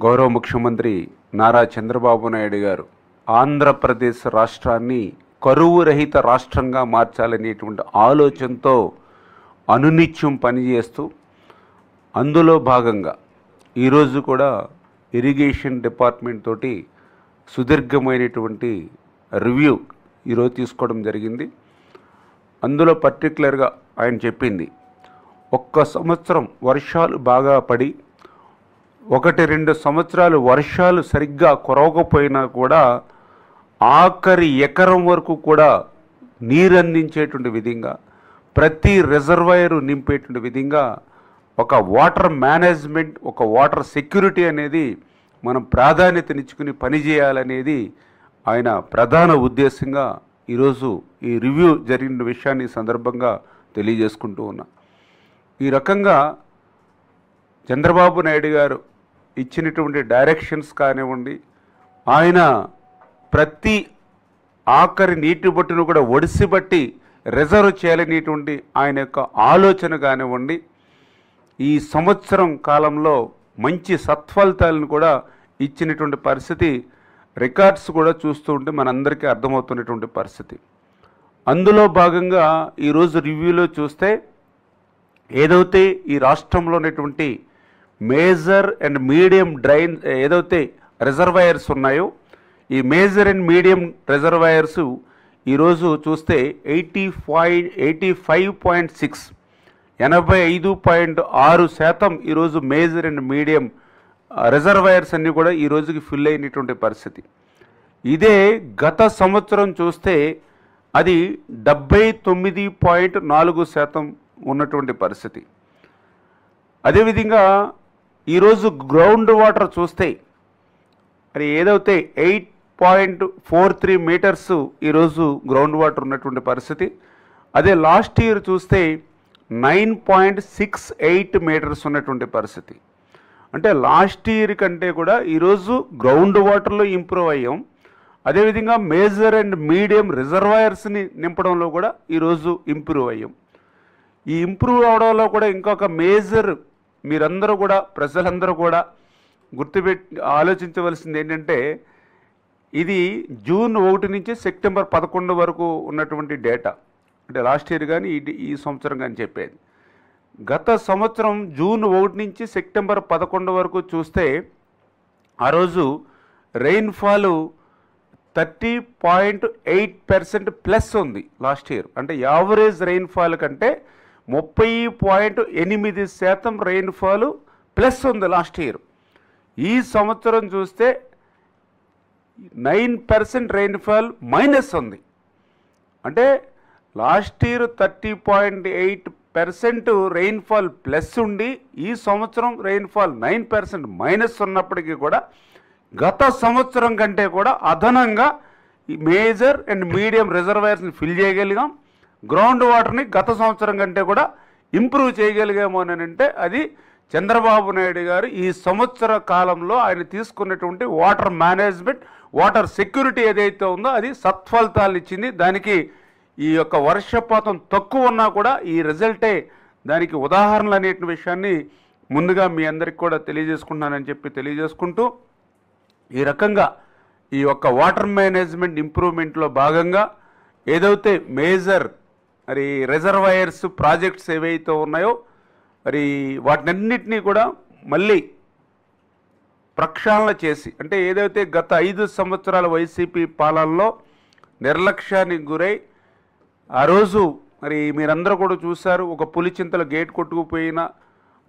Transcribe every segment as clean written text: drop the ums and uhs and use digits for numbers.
గౌరవ ముఖ్యమంత్రి నారా చంద్రబాబు నాయుడు గారు ఆంధ్రప్రదేశ్ రాష్ట్రాన్ని కరువు రహిత రాష్ట్రంగా మార్చాలనేటువంటి ఆలోచనతో అనునిత్యం పనిచేస్తూ అందులో భాగంగా ఈరోజు కూడా ఇరిగేషన్ డిపార్ట్మెంట్ తోటి సుదీర్ఘమైనటువంటి రివ్యూ ఈరోజు తీసుకోవడం జరిగింది. అందులో పర్టికులర్గా ఆయన చెప్పింది, ఒక్క సంవత్సరం వర్షాలు బాగా పడి 1-2 సంవత్సరాలు వర్షాలు సరిగ్గా కురవకపోయినా కూడా ఆఖరి ఎకరం వరకు కూడా నీరు అందించేటువంటి విధంగా, ప్రతి రిజర్వాయరు నింపేటువంటి విధంగా ఒక వాటర్ మేనేజ్మెంట్, ఒక వాటర్ సెక్యూరిటీ అనేది మనం ప్రాధాన్యతనిచ్చుకుని పనిచేయాలనేది ఆయన ప్రధాన ఉద్దేశంగా ఈరోజు ఈ రివ్యూ జరిగిన విషయాన్ని సందర్భంగా తెలియజేసుకుంటూ ఉన్నా. ఈ రకంగా చంద్రబాబు నాయుడు గారు ఇచ్చినటువంటి డైరెక్షన్స్ కానివ్వండి, ఆయన ప్రతి ఆఖరి నీటి బొట్టును కూడా ఒడిసిబట్టి రిజర్వ్ చేయాలనేటువంటి ఆయన యొక్క ఆలోచన కానివ్వండి, ఈ సంవత్సరం కాలంలో మంచి సత్ఫలితాలను కూడా ఇచ్చినటువంటి పరిస్థితి రికార్డ్స్ కూడా చూస్తూ ఉంటే మనందరికీ అర్థమవుతున్నటువంటి పరిస్థితి. అందులో భాగంగా ఈరోజు రివ్యూలో చూస్తే ఏదైతే ఈ రాష్ట్రంలో ఉన్నటువంటి మేజర్ అండ్ మీడియం డ్రైన్ ఏదైతే రిజర్వాయర్స్ ఉన్నాయో, ఈ మేజర్ అండ్ మీడియం రిజర్వాయర్స్ ఈరోజు చూస్తే 85.6 85.6% ఈరోజు మేజర్ అండ్ మీడియం రిజర్వాయర్స్ అన్నీ కూడా ఈ రోజుకి ఫిల్ అయినటువంటి పరిస్థితి. ఇదే గత సంవత్సరం చూస్తే అది 79.4% ఉన్నటువంటి పరిస్థితి. అదేవిధంగా ఈరోజు గ్రౌండ్ వాటర్ చూస్తే మరి ఏదైతే 8.43 మీటర్స్ ఈరోజు గ్రౌండ్ వాటర్ ఉన్నటువంటి పరిస్థితి. అదే లాస్ట్ ఇయర్ చూస్తే 9.68 మీటర్స్ ఉన్నటువంటి పరిస్థితి. అంటే లాస్ట్ ఇయర్ కంటే కూడా ఈరోజు గ్రౌండ్ వాటర్లో ఇంప్రూవ్ అయ్యాం. అదేవిధంగా మేజర్ అండ్ మీడియం రిజర్వాయర్స్ని నింపడంలో కూడా ఈరోజు ఇంప్రూవ్ అయ్యాం. ఈ ఇంప్రూవ్ అవడంలో కూడా ఇంకొక మేజర్ మీరందరూ కూడా, ప్రజలందరూ కూడా ఆలోచించవలసింది ఏంటంటే, ఇది జూన్ 1 నుంచి సెప్టెంబర్ 11 వరకు ఉన్నటువంటి డేటా. అంటే లాస్ట్ ఇయర్ కానీ ఈ సంవత్సరం కానీ చెప్పేది. గత సంవత్సరం జూన్ 1 నుంచి సెప్టెంబర్ 11 వరకు చూస్తే ఆ రోజు రెయిన్ఫాల్ 30.8% ప్లస్ ఉంది లాస్ట్ ఇయర్. అంటే యావరేజ్ రెయిన్ఫాల్ కంటే 30.8% రెయిన్ఫాల్ ప్లస్ ఉంది లాస్ట్ ఇయర్. ఈ సంవత్సరం చూస్తే 9% రెయిన్ఫాల్ మైనస్ ఉంది. అంటే లాస్ట్ ఇయర్ 30.8% రెయిన్ఫాల్ ప్లస్ ఉండి ఈ సంవత్సరం రెయిన్ఫాల్ 9% మైనస్ ఉన్నప్పటికీ కూడా గత సంవత్సరం కంటే కూడా అదనంగా ఈ మేజర్ అండ్ మీడియం రిజర్వాయర్స్ని ఫిల్ చేయగలిగాం. గ్రౌండ్ వాటర్ని గత సంవత్సరం కంటే కూడా ఇంప్రూవ్ చేయగలిగాము అని అంటే అది చంద్రబాబు నాయుడు గారు ఈ సంవత్సర కాలంలో ఆయన తీసుకున్నటువంటి వాటర్ మేనేజ్మెంట్, వాటర్ సెక్యూరిటీ ఏదైతే ఉందో అది సత్ఫలితాలు ఇచ్చింది. దానికి ఈ యొక్క వర్షపాతం తక్కువ ఉన్నా కూడా ఈ రిజల్టే దానికి ఉదాహరణలు అనే విషయాన్ని ముందుగా మీ అందరికి కూడా తెలియజేసుకుంటున్నానని చెప్పి తెలియజేసుకుంటూ, ఈ రకంగా ఈ యొక్క వాటర్ మేనేజ్మెంట్ ఇంప్రూవ్మెంట్లో భాగంగా ఏదైతే మేజర్ మరి రిజర్వాయర్స్ ప్రాజెక్ట్స్ ఏవైతే ఉన్నాయో మరి వాటినన్నిటినీ కూడా మళ్ళీ ప్రక్షాళన చేసి, అంటే ఏదైతే గత 5 సంవత్సరాల వైసీపీ పాలనలో నిర్లక్ష్యానికి గురై ఆ రోజు మరి మీరందరూ కూడా చూశారు, ఒక పులిచింతల గేట్ కొట్టుకుపోయినా,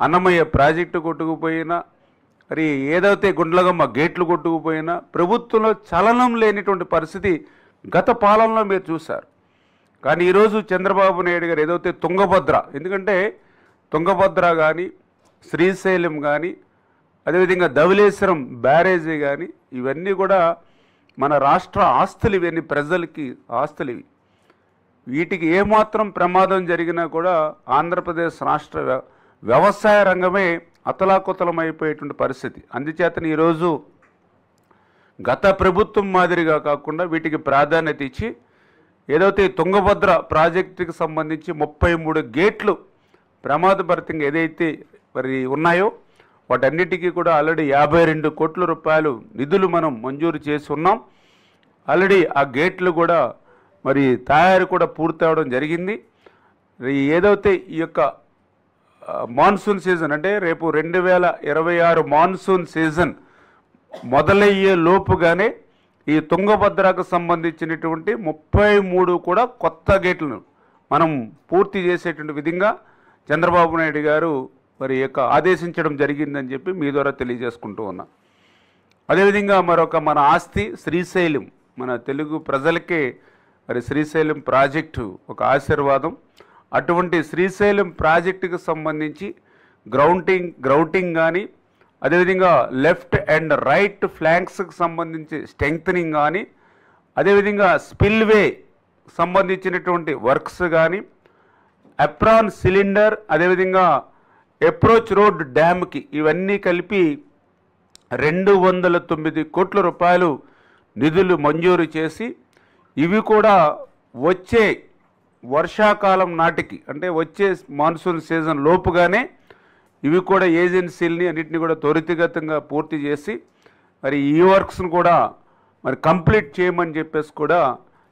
అన్నమయ్య ప్రాజెక్టు కొట్టుకుపోయినా, మరి ఏదైతే గుండ్లగమ్మ గేట్లు కొట్టుకుపోయినా ప్రభుత్వంలో చలనం లేనిటువంటి పరిస్థితి గత పాలనలో మీరు చూశారు. కానీ ఈరోజు చంద్రబాబు నాయుడు గారు ఏదైతే తుంగభద్ర, ఎందుకంటే తుంగభద్ర కానీ, శ్రీశైలం కానీ, అదేవిధంగా ధవళేశ్వరం బ్యారేజీ కానీ, ఇవన్నీ కూడా మన రాష్ట్ర ఆస్తులు, ఇవన్నీ ప్రజలకి ఆస్తులు. ఇవి వీటికి ఏమాత్రం ప్రమాదం జరిగినా కూడా ఆంధ్రప్రదేశ్ రాష్ట్ర వ్యవసాయ రంగమే అతలాకుతలం అయిపోయేటువంటి పరిస్థితి. అందుచేతనే ఈరోజు గత ప్రభుత్వం మాదిరిగా కాకుండా వీటికి ప్రాధాన్యత ఇచ్చి ఏదైతే తుంగభద్ర ప్రాజెక్టుకి సంబంధించి 33 గేట్లు ప్రమాదభరితంగా ఏదైతే మరి ఉన్నాయో వాటన్నిటికీ కూడా ఆల్రెడీ 52 కోట్ల రూపాయలు నిధులు మనం మంజూరు చేసి ఉన్నాం. ఆల్రెడీ ఆ గేట్లు కూడా మరి తయారు కూడా పూర్తి అవడం జరిగింది. ఏదైతే ఈ యొక్క మాన్సూన్ సీజన్ అంటే రేపు 2026 మాన్సూన్ సీజన్ మొదలయ్యే లోపుగానే ఈ తుంగభద్రకు సంబంధించినటువంటి 33 కూడా కొత్త గేట్లను మనం పూర్తి చేసేటువంటి విధంగా చంద్రబాబు నాయుడు గారు మరి యొక్క ఆదేశించడం జరిగిందని చెప్పి మీ ద్వారా తెలియజేసుకుంటూ ఉన్నా. అదేవిధంగా మన ఆస్తి శ్రీశైలం, మన తెలుగు ప్రజలకే మరి శ్రీశైలం ప్రాజెక్టు ఒక ఆశీర్వాదం. అటువంటి శ్రీశైలం ప్రాజెక్టుకు సంబంధించి గ్రౌటింగ్ కానీ, అదేవిధంగా లెఫ్ట్ అండ్ రైట్ ఫ్లాంక్స్కి సంబంధించి స్ట్రెంగ్తనింగ్ కానీ, అదేవిధంగా స్పిల్వే సంబంధించినటువంటి వర్క్స్ కానీ, అప్రాన్ సిలిండర్, అదేవిధంగా అప్రోచ్ రోడ్ డ్యామ్కి ఇవన్నీ కలిపి 209 కోట్ల రూపాయలు నిధులు మంజూరు చేసి ఇవి కూడా వచ్చే వర్షాకాలం నాటికి అంటే వచ్చే మాన్సూన్ సీజన్ లోపుగానే ఇవి కూడా ఏజెన్సీలని అన్నింటినీ కూడా త్వరితగతంగా పూర్తి చేసి మరి ఈ వర్క్స్ను కూడా మరి కంప్లీట్ చేయమని చెప్పేసి కూడా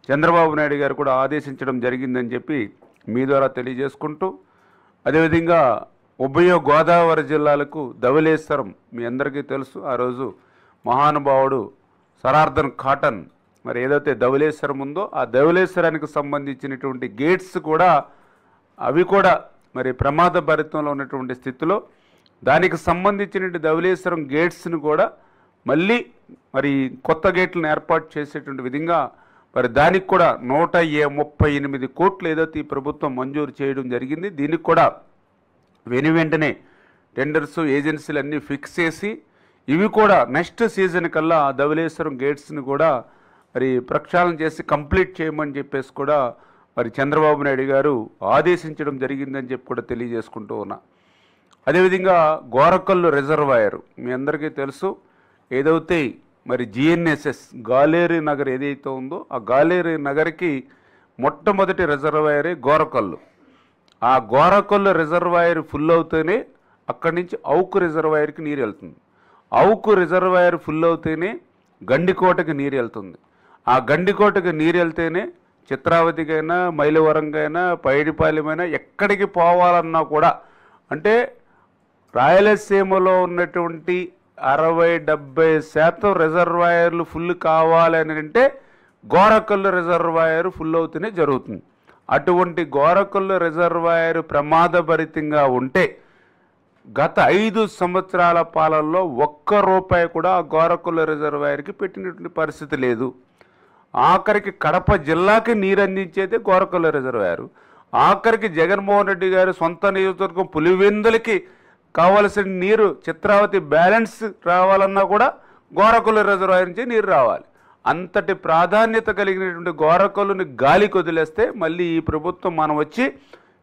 చంద్రబాబు నాయుడు గారు కూడా ఆదేశించడం జరిగిందని చెప్పి మీ ద్వారా తెలియజేసుకుంటూ, అదేవిధంగా ఉభయ గోదావరి జిల్లాలకు ధవళేశ్వరం మీ అందరికీ తెలుసు. ఆ రోజు మహానుభావుడు సరార్థన్ కాటన్ మరి ఏదైతే ధవళేశ్వరం ఉందో ఆ ధవళేశ్వరానికి సంబంధించినటువంటి గేట్స్ కూడా అవి కూడా మరి ప్రమాదభరితంలో ఉన్నటువంటి స్థితిలో దానికి సంబంధించిన ధవళేశ్వరం గేట్స్ను కూడా మళ్ళీ మరి కొత్త గేట్లను ఏర్పాటు చేసేటువంటి విధంగా మరి దానికి కూడా 138 కోట్లు ఏదైతే ఈ ప్రభుత్వం మంజూరు చేయడం జరిగింది. దీనికి కూడా వెంటనే టెండర్స్ ఏజెన్సీలు అన్నీ ఫిక్స్ చేసి ఇవి కూడా నెక్స్ట్ సీజన్ కల్లా ధవళేశ్వరం గేట్స్ని కూడా మరి ప్రక్షాళన చేసి కంప్లీట్ చేయమని చెప్పేసి కూడా మరి చంద్రబాబు నాయుడు గారు ఆదేశించడం జరిగిందని చెప్పి కూడా తెలియజేసుకుంటూ ఉన్నా. అదేవిధంగా గోరకల్లు రిజర్వాయర్ మీ అందరికీ తెలుసు. ఏదైతే మరి జిఎన్ఎస్ఎస్ గాలేరు నగర్ ఏదైతే ఉందో ఆ గాలేరు నగర్కి మొట్టమొదటి రిజర్వాయరే గోరకల్లు. ఆ గోరకల్లు రిజర్వాయర్ ఫుల్ అవుతేనే అక్కడి నుంచి అవుకు రిజర్వాయర్కి నీరు వెళ్తుంది. అవుకు రిజర్వాయర్ ఫుల్ అవుతేనే గండికోటకి నీరు వెళ్తుంది. ఆ గండికోటకి నీరు వెళ్తేనే చిత్రావతికైనా మైలవరంకైనా పైడిపాలెమైనా ఎక్కడికి పోవాలన్నా కూడా అంటే రాయలసీమలో ఉన్నటువంటి 60-70% రిజర్వాయర్లు ఫుల్ కావాలని అంటే గోరకల్లు రిజర్వాయర్ ఫుల్ అవుతూనే జరుగుతుంది. అటువంటి గోరకల్లు రిజర్వాయర్ ప్రమాదభరితంగా ఉంటే గత 5 సంవత్సరాల పాలనలో ₹1 కూడా ఆ గోరకల్లు రిజర్వాయర్కి పెట్టినటువంటి పరిస్థితి లేదు. ఆఖరికి కడప జిల్లాకి నీరు అందించేదే గోరకల్లు రిజర్వాయర్. ఆఖరికి జగన్మోహన్ రెడ్డి గారు సొంత నియోజకవర్గం పులివెందులకి కావలసిన నీరు చిత్రావతి బ్యాలెన్స్ రావాలన్నా కూడా గోరకల్లు రిజర్వాయర్ నుంచి నీరు రావాలి. అంతటి ప్రాధాన్యత కలిగినటువంటి గోరకల్లుని గాలికి వదిలేస్తే మళ్ళీ ఈ ప్రభుత్వం మనం వచ్చి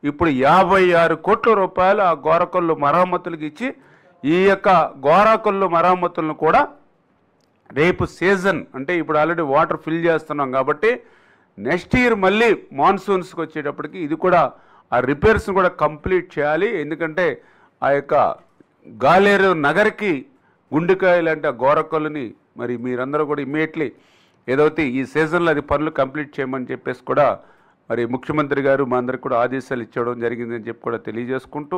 ఇప్పుడు 56 కోట్ల రూపాయలు ఆ గోరకల్లు మరమ్మతులకు ఇచ్చి ఈ యొక్క గోరకల్లు మరమ్మతులను కూడా రేపు సీజన్ అంటే ఇప్పుడు ఆల్రెడీ వాటర్ ఫిల్ చేస్తున్నాం కాబట్టి నెక్స్ట్ ఇయర్ మళ్ళీ మాన్సూన్స్కి వచ్చేటప్పటికి ఇది కూడా ఆ రిపేర్స్ని కూడా కంప్లీట్ చేయాలి. ఎందుకంటే ఆ యొక్క గాలేరు నగర్కి గుండెకాయలు అంటే ఆ గోరకల్లుని మరి మీరందరూ కూడా ఇమ్మీడియట్లీ ఏదైతే ఈ సీజన్లో అది పనులు కంప్లీట్ చేయమని చెప్పేసి కూడా మరి ముఖ్యమంత్రి గారు మా అందరికి కూడా ఆదేశాలు ఇచ్చడం జరిగిందని చెప్పి కూడా తెలియజేసుకుంటూ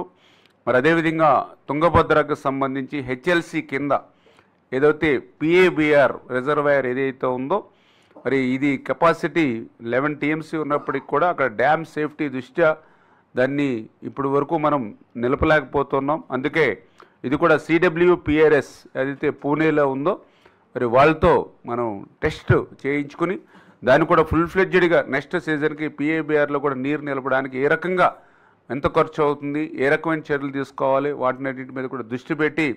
మరి అదేవిధంగా తుంగభద్రకు సంబంధించి హెచ్ఎల్సి కింద ఏదైతే పిఏబిఆర్ రిజర్వాయర్ ఏదైతే ఉందో మరి ఇది కెపాసిటీ 11 TMC ఉన్నప్పటికి కూడా అక్కడ డ్యామ్ సేఫ్టీ దృష్ట్యా దాన్ని ఇప్పుడు వరకు మనం నిలపలేకపోతున్నాం. అందుకే ఇది కూడా CWPRS ఏదైతే పూణేలో ఉందో మరి వాళ్ళతో మనం టెస్ట్ చేయించుకుని దాన్ని కూడా ఫుల్ ఫ్లెడ్జెడ్గా నెక్స్ట్ సీజన్కి పిఏబిఆర్లో కూడా నీరు నిలపడానికి ఏ రకంగా ఎంత ఖర్చు అవుతుంది, ఏ రకమైన చర్యలు తీసుకోవాలి వాటినన్నింటి మీద కూడా దృష్టి పెట్టి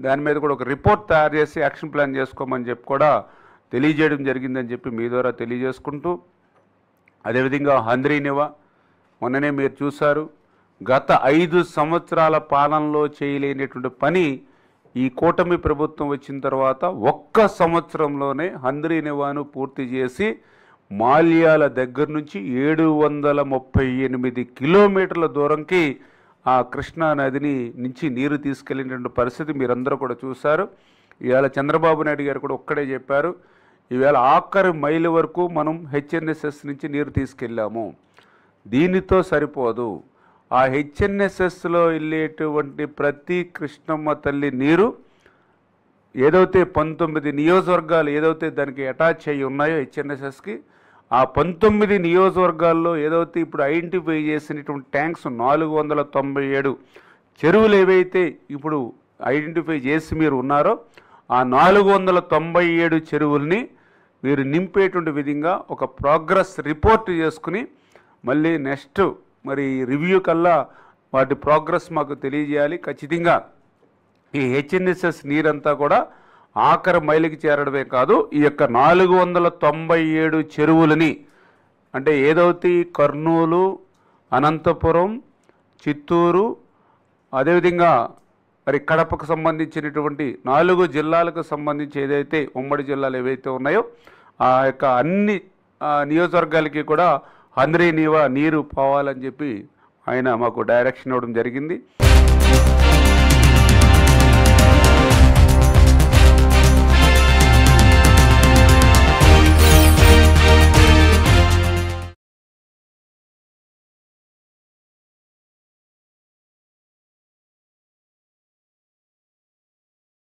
దాని మీద కూడా ఒక రిపోర్ట్ తయారు చేసి యాక్షన్ ప్లాన్ చేసుకోమని చెప్పి కూడా తెలియజేయడం జరిగిందని చెప్పి మీ ద్వారా తెలియజేసుకుంటూ అదేవిధంగా హంద్రీనివా మొన్ననే మీరు చూశారు. గత 5 సంవత్సరాల పాలనలో చేయలేనటువంటి పని ఈ కూటమి ప్రభుత్వం వచ్చిన తర్వాత ఒక్క సంవత్సరంలోనే హంద్రీనివాను పూర్తి చేసి మాల్యాల దగ్గర నుంచి 738 కిలోమీటర్ల దూరంకి ఆ కృష్ణా నదిని నుంచి నీరు తీసుకెళ్ళినటువంటి పరిస్థితి మీరందరూ కూడా చూశారు. ఇవాళ చంద్రబాబు నాయుడు గారు కూడా ఒక్కడే చెప్పారు, ఈవేళ ఆఖరి మైలు వరకు మనం హెచ్ఎన్ఎస్ఎస్ నుంచి నీరు తీసుకెళ్ళాము. దీనితో సరిపోదు, ఆ హెచ్ఎన్ఎస్ఎస్లో వెళ్ళేటువంటి ప్రతి కృష్ణమ్మ తల్లి నీరు ఏదైతే 19 నియోజకవర్గాలు ఏదైతే దానికి అటాచ్ అయ్యి ఉన్నాయో హెచ్ఎన్ఎస్ఎస్కి, ఆ 19 నియోజకవర్గాల్లో ఏదైతే ఇప్పుడు ఐడెంటిఫై చేసినటువంటి ట్యాంక్స్ 497 చెరువులు ఏవైతే ఇప్పుడు ఐడెంటిఫై చేసి మీరు ఉన్నారో ఆ 497 చెరువుల్ని మీరు నింపేటువంటి విధంగా ఒక ప్రోగ్రెస్ రిపోర్ట్ చేసుకుని మళ్ళీ నెక్స్ట్ మరి రివ్యూ కల్లా వాటి ప్రోగ్రెస్ మాకు తెలియజేయాలి. ఖచ్చితంగా ఈ హెచ్ఎన్ఎస్ఎస్ నీరంతా కూడా ఆఖరి మైలుకి చేరడమే కాదు, ఈ యొక్క 497 చెరువులని అంటే ఏదైతే కర్నూలు, అనంతపురం, చిత్తూరు, అదేవిధంగా మరి కడపకు సంబంధించినటువంటి 4 జిల్లాలకు సంబంధించి ఏదైతే ఉమ్మడి జిల్లాలు ఏవైతే ఉన్నాయో ఆ యొక్క అన్ని నియోజకవర్గాలకి కూడా హంద్రీ నీవా నీరు పోవాలని చెప్పి ఆయన మాకు డైరెక్షన్ ఇవ్వడం జరిగింది.